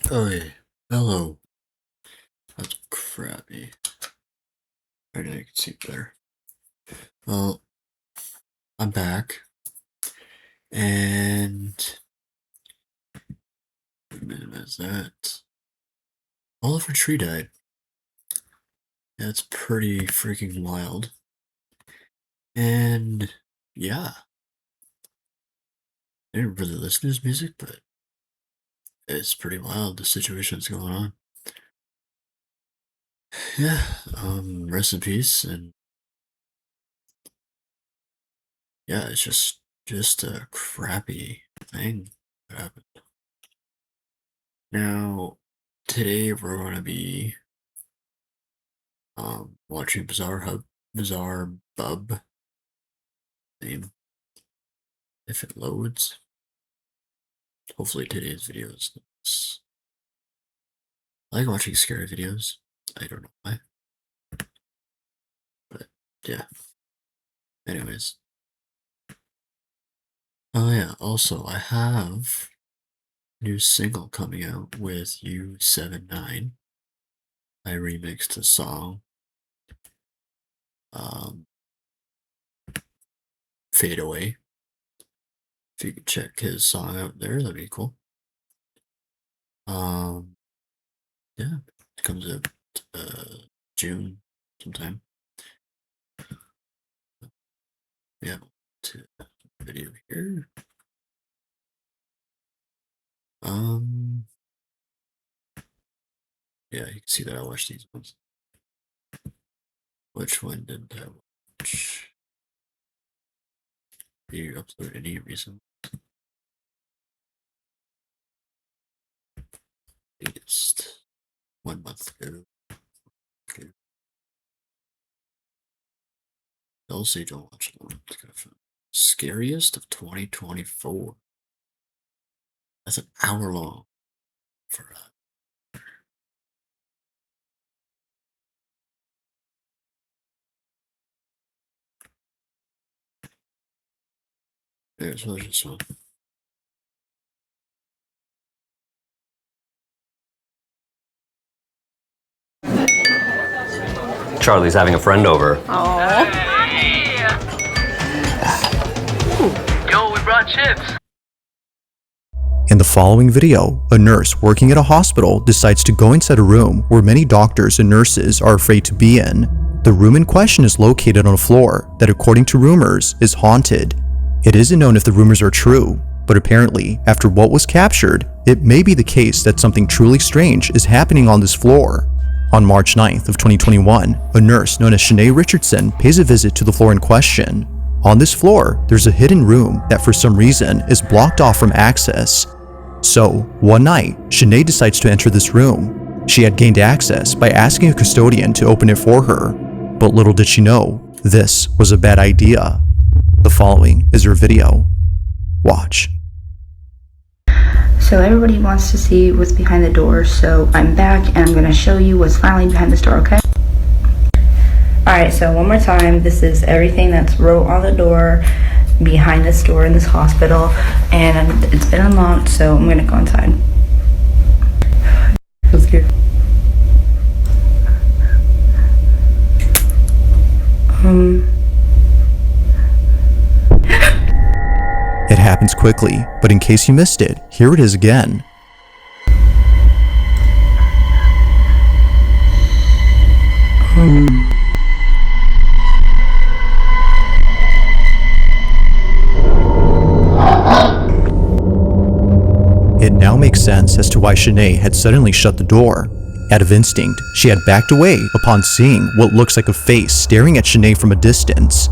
Oh yeah. Hello. That's crappy. Right now you can see better. Well, I'm back. And minimize that. All of our tree died. That's pretty freaking wild. And yeah. I didn't really listen to his music, but it's pretty wild the situation's going on. Yeah, rest in peace, and yeah, it's just a crappy thing that happened. Now, today we're gonna be watching Bizarre Bub name if it loads. Hopefully today's video is nice. I like watching scary videos. I don't know why, but yeah. Anyways, oh yeah. Also, I have a new single coming out with U79. I remixed a song, um, Fade Away. If you could check his song out there, that'd be cool. Um, yeah, it comes out June sometime. Yeah, to video here. Yeah, you can see that I watched these ones. Which one did I watch? Do you upload any recent? Latest 1 month ago. Okay. Also, don't watch them. It's kind of fun. Scariest of 2024. That's an hour long for there's this one. Charlie's having a friend over. Oh. Yo, we brought chips. In the following video, a nurse working at a hospital decides to go inside a room where many doctors and nurses are afraid to be in. The room in question is located on a floor that, according to rumors, is haunted. It isn't known if the rumors are true, but apparently, after what was captured, it may be the case that something truly strange is happening on this floor. On March 9th of 2021, a nurse known as Shanae Richardson pays a visit to the floor in question. On this floor, there's a hidden room that for some reason is blocked off from access. So, one night, Shanae decides to enter this room. She had gained access by asking a custodian to open it for her, but little did she know, this was a bad idea. The following is her video. Watch. So everybody wants to see what's behind the door, so I'm back and I'm going to show you what's finally behind this door, okay? Alright, so one more time, this is everything that's wrote on the door behind this door in this hospital, and it's been unlocked, so I'm going to go inside. I'm scared. It happens quickly, but in case you missed it, here it is again. It now makes sense as to why Shanae had suddenly shut the door. Out of instinct, she had backed away upon seeing what looks like a face staring at Shanae from a distance.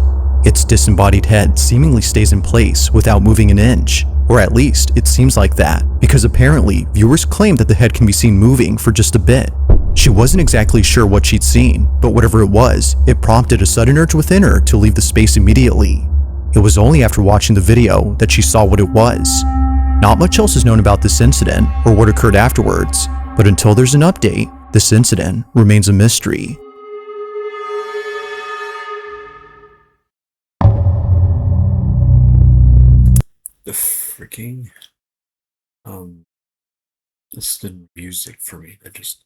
Its disembodied head seemingly stays in place without moving an inch, or at least it seems like that, because apparently viewers claim that the head can be seen moving for just a bit. She wasn't exactly sure what she'd seen, but whatever it was, it prompted a sudden urge within her to leave the space immediately. It was only after watching the video that she saw what it was. Not much else is known about this incident or what occurred afterwards, but until there's an update, this incident remains a mystery. The freaking It's the music for me that just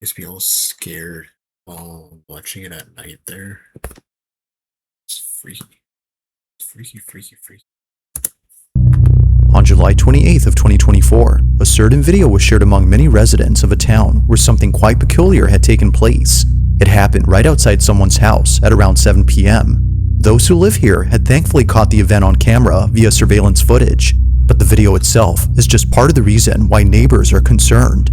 makes me all scared while watching it at night there. It's freaky. It's freaky, freaky, freaky. On July 28th of 2024, a certain video was shared among many residents of a town where something quite peculiar had taken place. It happened right outside someone's house at around 7 p.m. Those who live here had thankfully caught the event on camera via surveillance footage, but the video itself is just part of the reason why neighbors are concerned.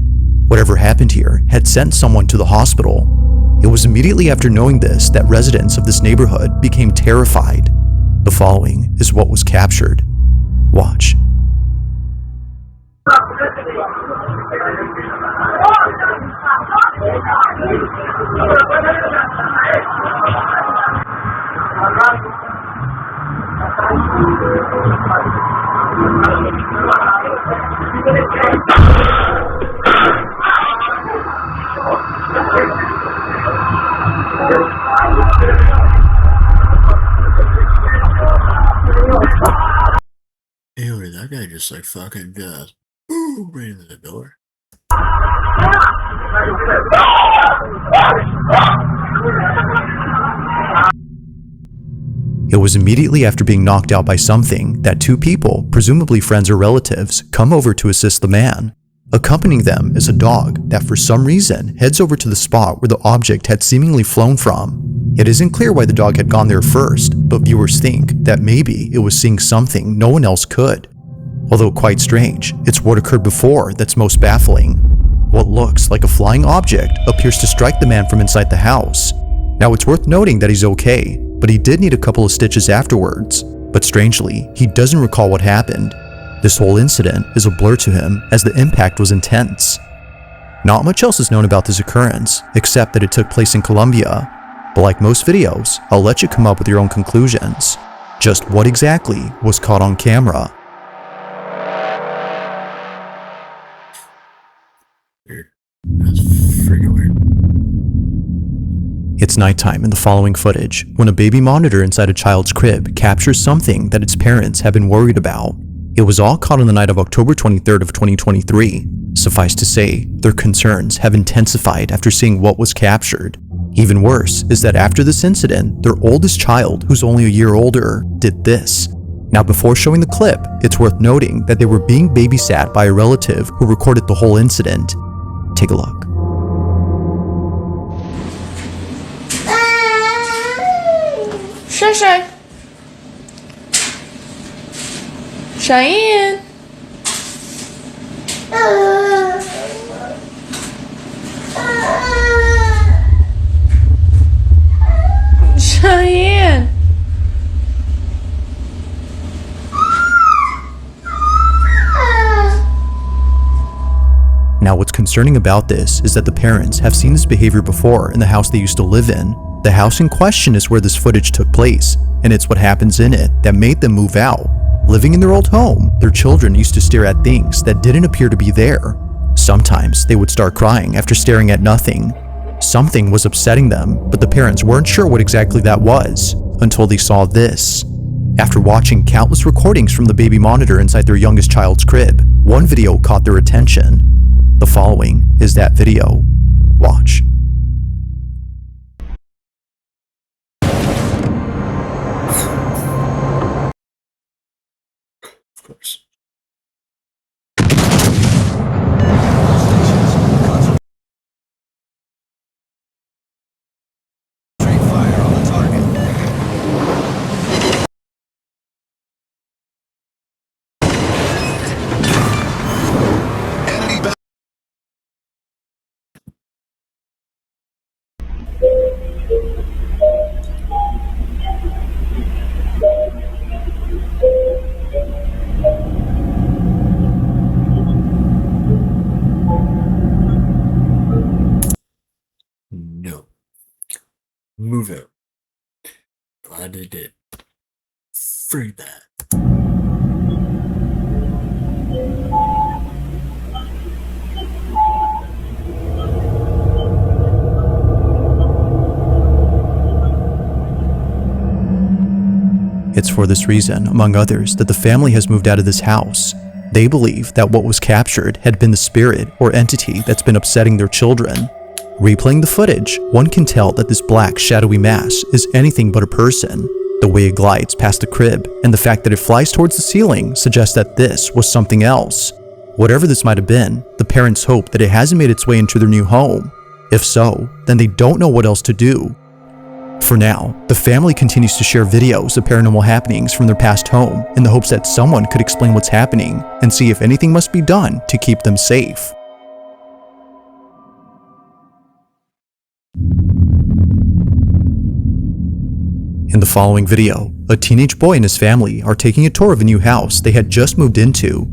Whatever happened here had sent someone to the hospital. It was immediately after knowing this that residents of this neighborhood became terrified. The following is what was captured. Watch. Anyway, that guy just like fucking ooh, right into the door. It was immediately after being knocked out by something that two people, presumably friends or relatives, come over to assist the man. Accompanying them is a dog that for some reason heads over to the spot where the object had seemingly flown from. It isn't clear why the dog had gone there first, but viewers think that maybe it was seeing something no one else could. Although quite strange, it's what occurred before that's most baffling. What looks like a flying object appears to strike the man from inside the house. Now it's worth noting that he's okay, but he did need a couple of stitches afterwards. But strangely, he doesn't recall what happened. This whole incident is a blur to him as the impact was intense. Not much else is known about this occurrence, except that it took place in Colombia. But like most videos, I'll let you come up with your own conclusions. Just what exactly was caught on camera? Weird. That's freaking weird. It's nighttime in the following footage when a baby monitor inside a child's crib captures something that its parents have been worried about. It was all caught on the night of October 23rd of 2023. Suffice to say, their concerns have intensified after seeing what was captured. Even worse is that after this incident, their oldest child, who's only a year older, did this. Now before showing the clip, it's worth noting that they were being babysat by a relative who recorded the whole incident. Take a look. Shay Shay. Cheyenne. Cheyenne. Now what's concerning about this is that the parents have seen this behavior before in the house they used to live in. The house in question is where this footage took place, and it's what happens in it that made them move out. Living in their old home, their children used to stare at things that didn't appear to be there. Sometimes they would start crying after staring at nothing. Something was upsetting them, but the parents weren't sure what exactly that was until they saw this. After watching countless recordings from the baby monitor inside their youngest child's crib, one video caught their attention. The following is that video. Watch. Of course. No. Move out. Glad they did. Free that. It's for this reason, among others, that the family has moved out of this house. They believe that what was captured had been the spirit or entity that's been upsetting their children. Replaying the footage, one can tell that this black shadowy mass is anything but a person. The way it glides past the crib and the fact that it flies towards the ceiling suggests that this was something else. Whatever this might have been, the parents hope that it hasn't made its way into their new home. If so, then they don't know what else to do. For now, the family continues to share videos of paranormal happenings from their past home in the hopes that someone could explain what's happening and see if anything must be done to keep them safe. In the following video, a teenage boy and his family are taking a tour of a new house they had just moved into.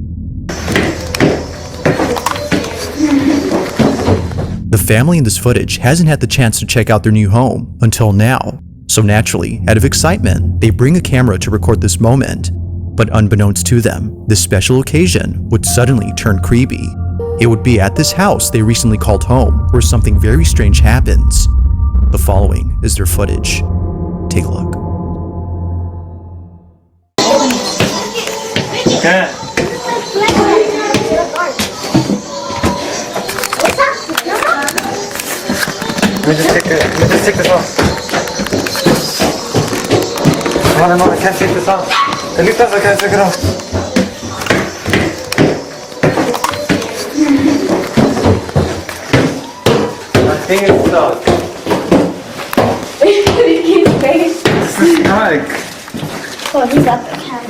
The family in this footage hasn't had the chance to check out their new home until now, so naturally, out of excitement, they bring a camera to record this moment. But unbeknownst to them, this special occasion would suddenly turn creepy. It would be at this house they recently called home where something very strange happens. The following is their footage. Take a look. Okay. Let me just take this off. No, I can't take this off. At least I can't take it off. My thing is stuck. This is stuck. Oh, he got the cat.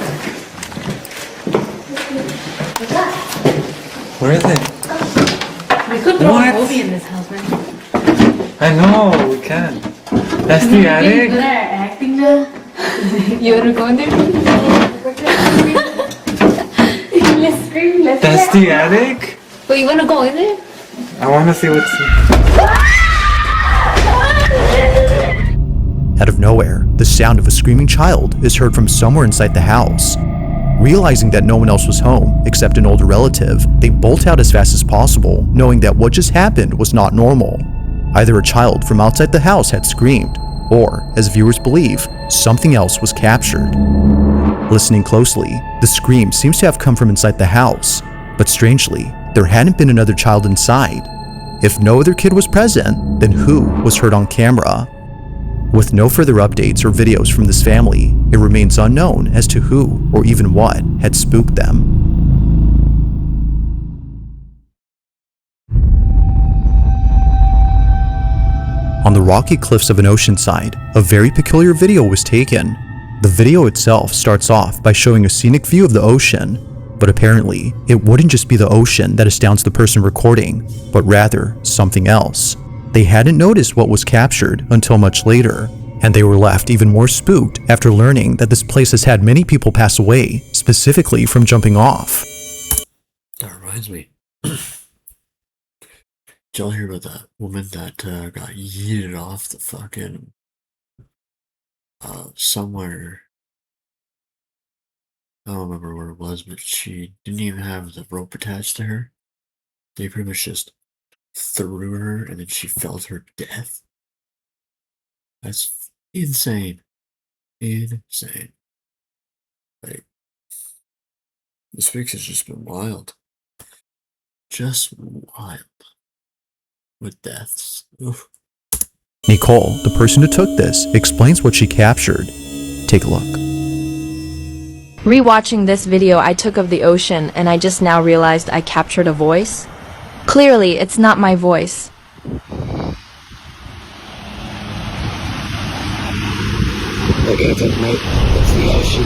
Where is it? We could throw What? a movie in this house, man. I know, we can. That's the attic? Good at acting now. You wanna go in there? Let's scream, let's That's the attic? Wait, you wanna go in there? I want to see what's... Out of nowhere, the sound of a screaming child is heard from somewhere inside the house. Realizing that no one else was home except an older relative, they bolt out as fast as possible, knowing that what just happened was not normal. Either a child from outside the house had screamed, or, as viewers believe, something else was captured. Listening closely, the scream seems to have come from inside the house, but strangely, there hadn't been another child inside. If no other kid was present, then who was heard on camera? With no further updates or videos from this family, it remains unknown as to who or even what had spooked them. On the rocky cliffs of an ocean side, a very peculiar video was taken. The video itself starts off by showing a scenic view of the ocean, but apparently, it wouldn't just be the ocean that astounds the person recording, but rather something else. They hadn't noticed what was captured until much later, and they were left even more spooked after learning that this place has had many people pass away, specifically from jumping off. That reminds me. Did y'all hear about that woman that got yeeted off the fucking somewhere? I don't remember where it was, but she didn't even have the rope attached to her. They pretty much just threw her and then she fell to her death. That's insane. Insane. Like, this week has just been wild. Just wild. With deaths. Oof. Nicole, the person who took this, explains what she captured. Take a look. Rewatching this video I took of the ocean, and I just now realized I captured a voice. Clearly, it's not my voice. Look at it, mate. It's the ocean.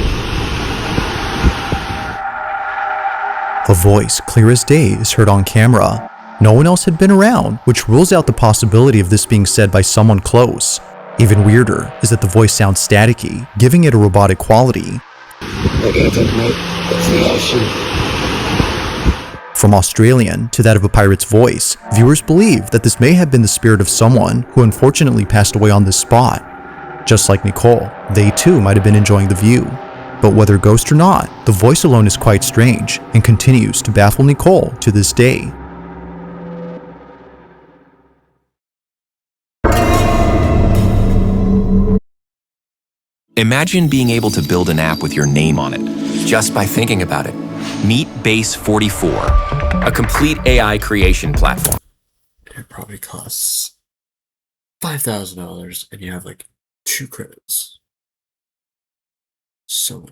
A voice clear as day is heard on camera. No one else had been around, which rules out the possibility of this being said by someone close. Even weirder is that the voice sounds staticky, giving it a robotic quality. Look at it, mate. It's the ocean. From Australian to that of a pirate's voice, viewers believe that this may have been the spirit of someone who unfortunately passed away on this spot. Just like Nicole, they too might have been enjoying the view. But whether ghost or not, the voice alone is quite strange and continues to baffle Nicole to this day. Imagine being able to build an app with your name on it, just by thinking about it. Meet Base 44, a complete AI creation platform. It probably costs $5,000 and you have like 2 credits. So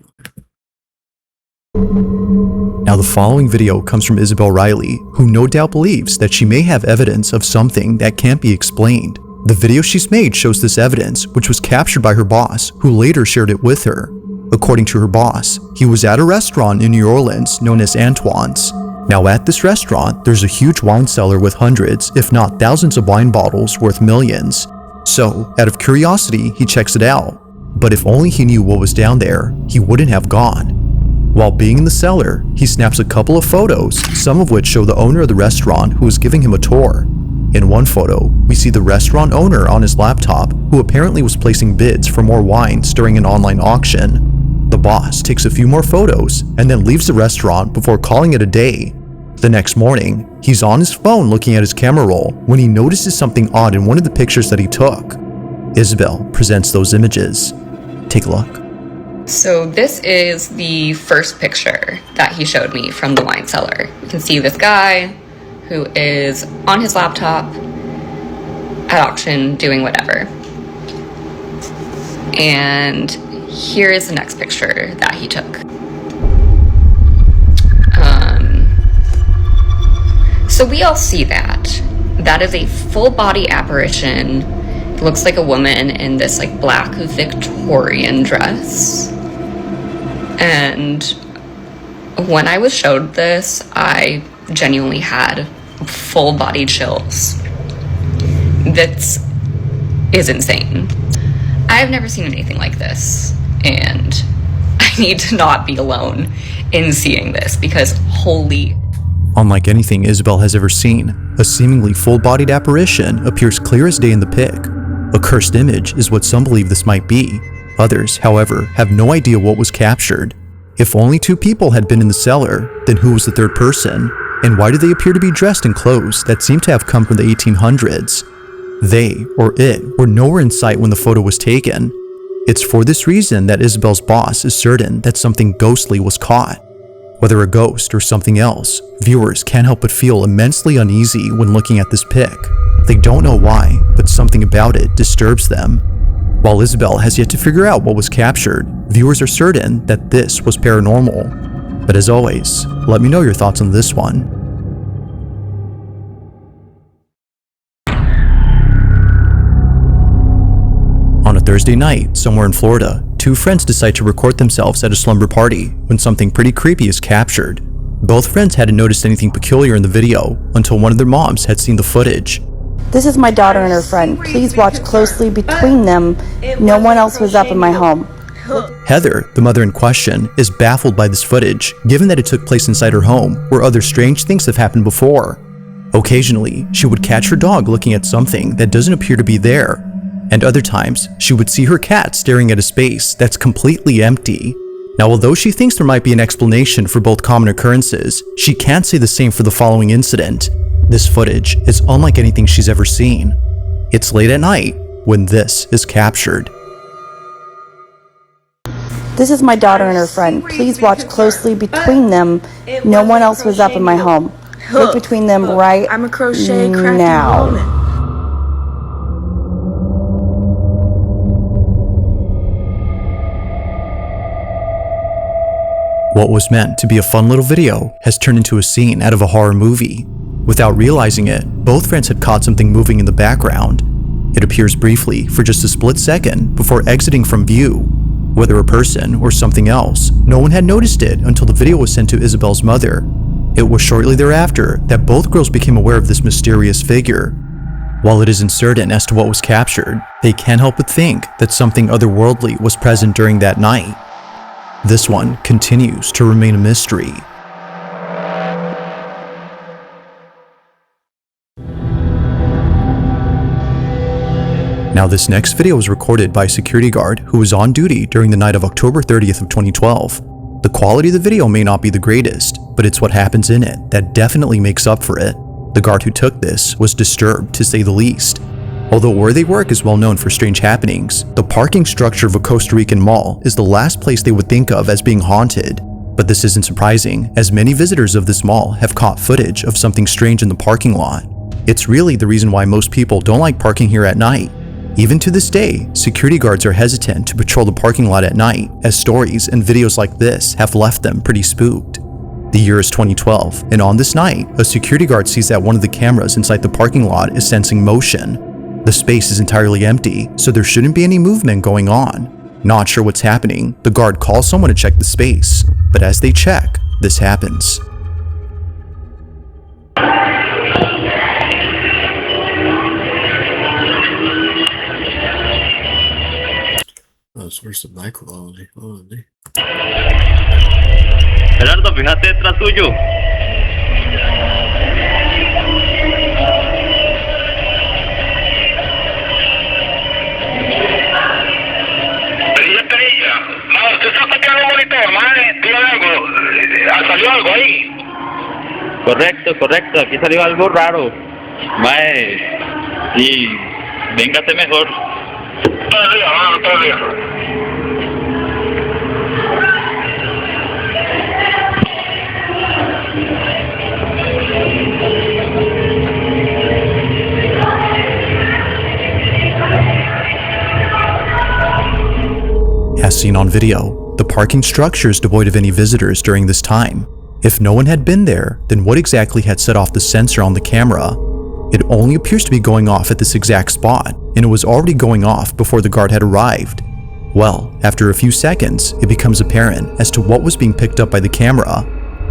Now the following video comes from Isabel Riley, who no doubt believes that she may have evidence of something that can't be explained. The video she's made shows this evidence, which was captured by her boss, who later shared it with her. According to her boss, he was at a restaurant in New Orleans known as Antoine's. Now at this restaurant, there's a huge wine cellar with hundreds, if not thousands of wine bottles worth millions. So, out of curiosity, he checks it out. But if only he knew what was down there, he wouldn't have gone. While being in the cellar, he snaps a couple of photos, some of which show the owner of the restaurant who is giving him a tour. In one photo, we see the restaurant owner on his laptop, who apparently was placing bids for more wines during an online auction. The boss takes a few more photos and then leaves the restaurant before calling it a day. The next morning, he's on his phone looking at his camera roll when he notices something odd in one of the pictures that he took. Isabel presents those images. Take a look. So this is the first picture that he showed me from the wine cellar. You can see this guy who is on his laptop at auction doing whatever. And here is the next picture that he took. So we all see that. That is a full body apparition. It looks like a woman in this like black Victorian dress. And when I was showed this, I genuinely had full body chills. This is insane. I have never seen anything like this, and I need to not be alone in seeing this because holy. Unlike anything Isabel has ever seen, a seemingly full-bodied apparition appears clear as day in the pic. A cursed image is what some believe this might be. Others, however, have no idea what was captured. If only 2 people had been in the cellar, then who was the third person? And why do they appear to be dressed in clothes that seem to have come from the 1800s? They, or it, were nowhere in sight when the photo was taken. It's for this reason that Isabel's boss is certain that something ghostly was caught. Whether a ghost or something else, viewers can't help but feel immensely uneasy when looking at this pic. They don't know why, but something about it disturbs them. While Isabel has yet to figure out what was captured, viewers are certain that this was paranormal. But as always, let me know your thoughts on this one. On a Thursday night, somewhere in Florida, 2 friends decide to record themselves at a slumber party when something pretty creepy is captured. Both friends hadn't noticed anything peculiar in the video until one of their moms had seen the footage. This is my daughter and her friend. Please watch closely between them. No one else was up in my home. Heather, the mother in question, is baffled by this footage, given that it took place inside her home, where other strange things have happened before. Occasionally, she would catch her dog looking at something that doesn't appear to be there, and other times, she would see her cat staring at a space that's completely empty. Now, although she thinks there might be an explanation for both common occurrences, she can't say the same for the following incident. This footage is unlike anything she's ever seen. It's late at night when this is captured. This is my daughter and her friend. Please watch closely between them. No one else was up in my home. Look between them right now. What was meant to be a fun little video has turned into a scene out of a horror movie. Without realizing it, both friends had caught something moving in the background. It appears briefly for just a split second before exiting from view. Whether a person or something else, no one had noticed it until the video was sent to Isabel's mother. It was shortly thereafter that both girls became aware of this mysterious figure. While it is uncertain as to what was captured, they can't help but think that something otherworldly was present during that night. This one continues to remain a mystery. Now, this next video was recorded by a security guard who was on duty during the night of October 30th of 2012. The quality of the video may not be the greatest, but it's what happens in it that definitely makes up for it. The guard who took this was disturbed, to say the least. Although where they work is well known for strange happenings, the parking structure of a Costa Rican mall is the last place they would think of as being haunted. But this isn't surprising, as many visitors of this mall have caught footage of something strange in the parking lot. It's really the reason why most people don't like parking here at night. Even to this day, security guards are hesitant to patrol the parking lot at night, as stories and videos like this have left them pretty spooked. The year is 2012, and on this night, a security guard sees that one of the cameras inside the parking lot is sensing motion. The space is entirely empty, so there shouldn't be any movement going on. Not sure what's happening, the guard calls someone to check the space, but as they check, this happens. Oh, where's the mic quality? Oh, Gerardo, fíjate detrás tuyo. ¿Usted está sacando un monitor, mae? ¿Tiene algo? ¿Salió algo ahí? Correcto, aquí salió algo raro. Mae, y véngate mejor. Todo bien. As seen on video, the parking structure is devoid of any visitors during this time. If no one had been there, then what exactly had set off the sensor on the camera? It only appears to be going off at this exact spot, and it was already going off before the guard had arrived. Well, after a few seconds, it becomes apparent as to what was being picked up by the camera: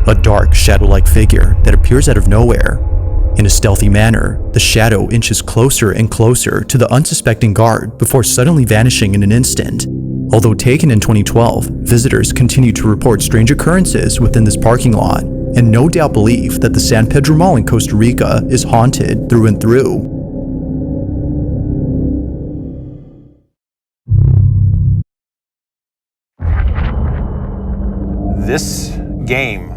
a dark, shadow-like figure that appears out of nowhere. In a stealthy manner, the shadow inches closer and closer to the unsuspecting guard before suddenly vanishing in an instant. Although taken in 2012, visitors continue to report strange occurrences within this parking lot, and no doubt believe that the San Pedro Mall in Costa Rica is haunted through and through. This game,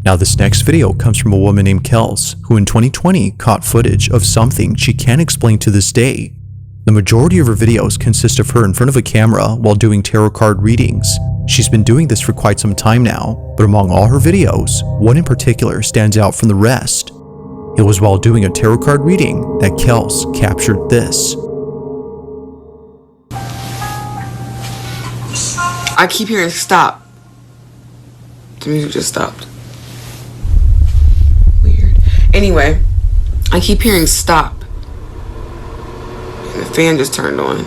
Now this next video comes from a woman named Kels, who in 2020 caught footage of something she can't explain to this day. The majority of her videos consist of her in front of a camera while doing tarot card readings. She's been doing this for quite some time now, but among all her videos, one in particular stands out from the rest. It was while doing a tarot card reading that Kels captured this. I keep hearing stop. The music just stopped. Weird. Anyway, I keep hearing stop. And the fan just turned on.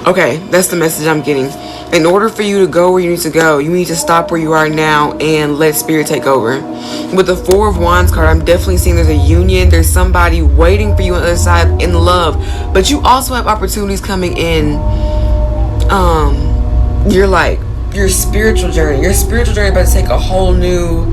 Okay, that's the message I'm getting. In order for you to go where you need to go, you need to stop where you are now and let spirit take over. With the Four of Wands card, I'm definitely seeing there's a union. There's somebody waiting for you on the other side in love. But you also have opportunities coming in. Your spiritual journey. Your spiritual journey about to take a whole new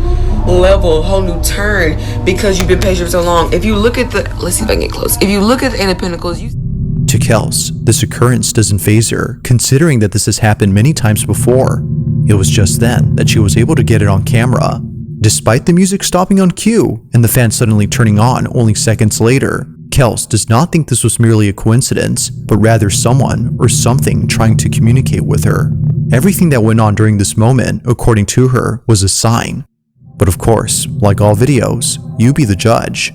level, a whole new turn because you've been patient for so long. If you look at the, let's see if I can get close. If you look at the Eight of Pentacles, To Kels, this occurrence doesn't faze her, considering that this has happened many times before. It was just then that she was able to get it on camera. Despite the music stopping on cue and the fan suddenly turning on only seconds later, Kels does not think this was merely a coincidence, but rather someone or something trying to communicate with her. Everything that went on during this moment, according to her, was a sign. But of course, like all videos, you be the judge.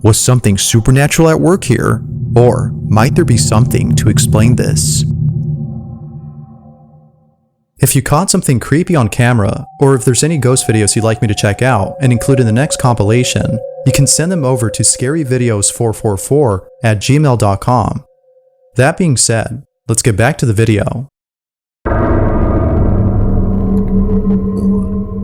Was something supernatural at work here? Or might there be something to explain this? If you caught something creepy on camera, or if there's any ghost videos you'd like me to check out and include in the next compilation, you can send them over to scaryvideos444@gmail.com. That being said, let's get back to the video.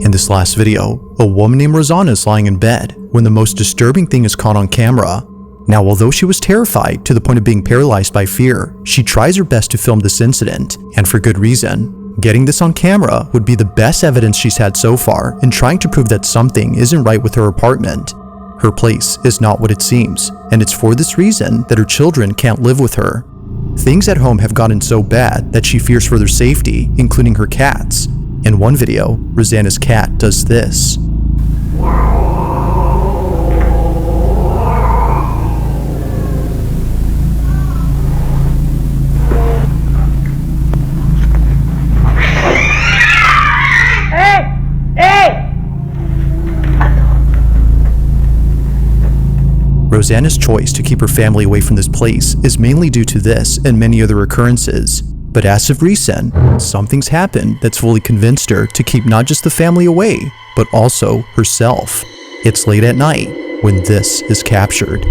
In this last video, a woman named Rosanna is lying in bed when the most disturbing thing is caught on camera. Now, although she was terrified to the point of being paralyzed by fear, she tries her best to film this incident, and for good reason. Getting this on camera would be the best evidence she's had so far in trying to prove that something isn't right with her apartment. Her place is not what it seems, and it's for this reason that her children can't live with her. Things at home have gotten so bad that she fears for their safety, including her cats. In one video, Rosanna's cat does this. Rosanna's choice to keep her family away from this place is mainly due to this and many other occurrences. But as of recent, something's happened that's fully convinced her to keep not just the family away, but also herself. It's late at night when this is captured.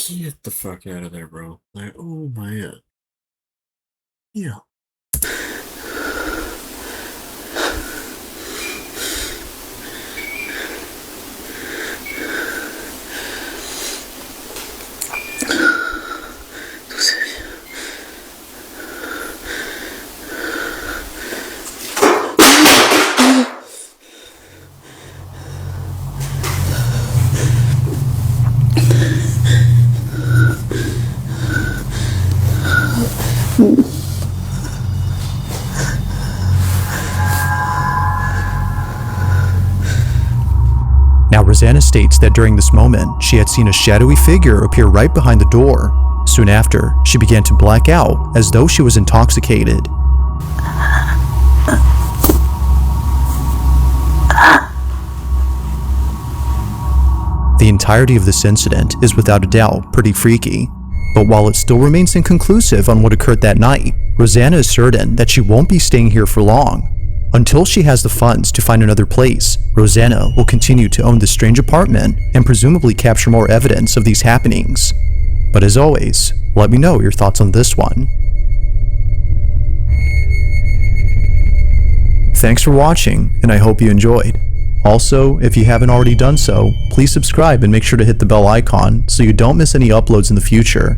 Get the fuck out of there, bro. Like, oh my god. Yeah. Now, Rosanna states that during this moment, she had seen a shadowy figure appear right behind the door. Soon after, she began to black out as though she was intoxicated. The entirety of this incident is without a doubt pretty freaky, but while it still remains inconclusive on what occurred that night, Rosanna is certain that she won't be staying here for long. Until she has the funds to find another place, Rosanna will continue to own this strange apartment and presumably capture more evidence of these happenings. But as always, let me know your thoughts on this one. Thanks for watching, and I hope you enjoyed. Also, if you haven't already done so, please subscribe and make sure to hit the bell icon so you don't miss any uploads in the future.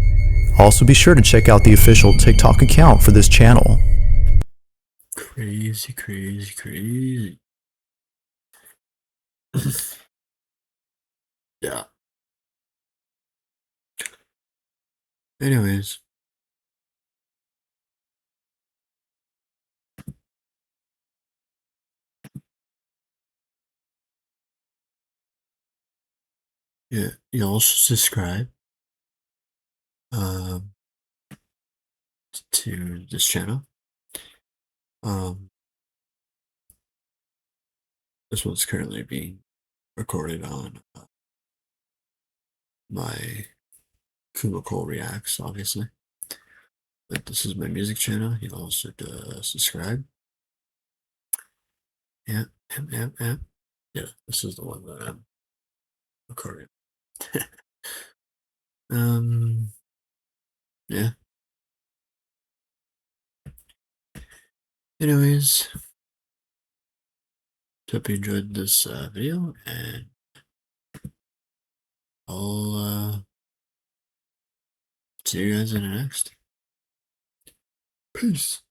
Also be sure to check out the official TikTok account for this channel. Crazy, crazy, crazy. Yeah. Anyways. Yeah, you also subscribe to this channel. This one's currently being recorded on my KumaCole Reacts, obviously. But this is my music channel. You also subscribe. Yeah. Yeah, this is the one that I'm recording. Yeah. Anyways, hope you enjoyed this video, and I'll see you guys in the next. Peace.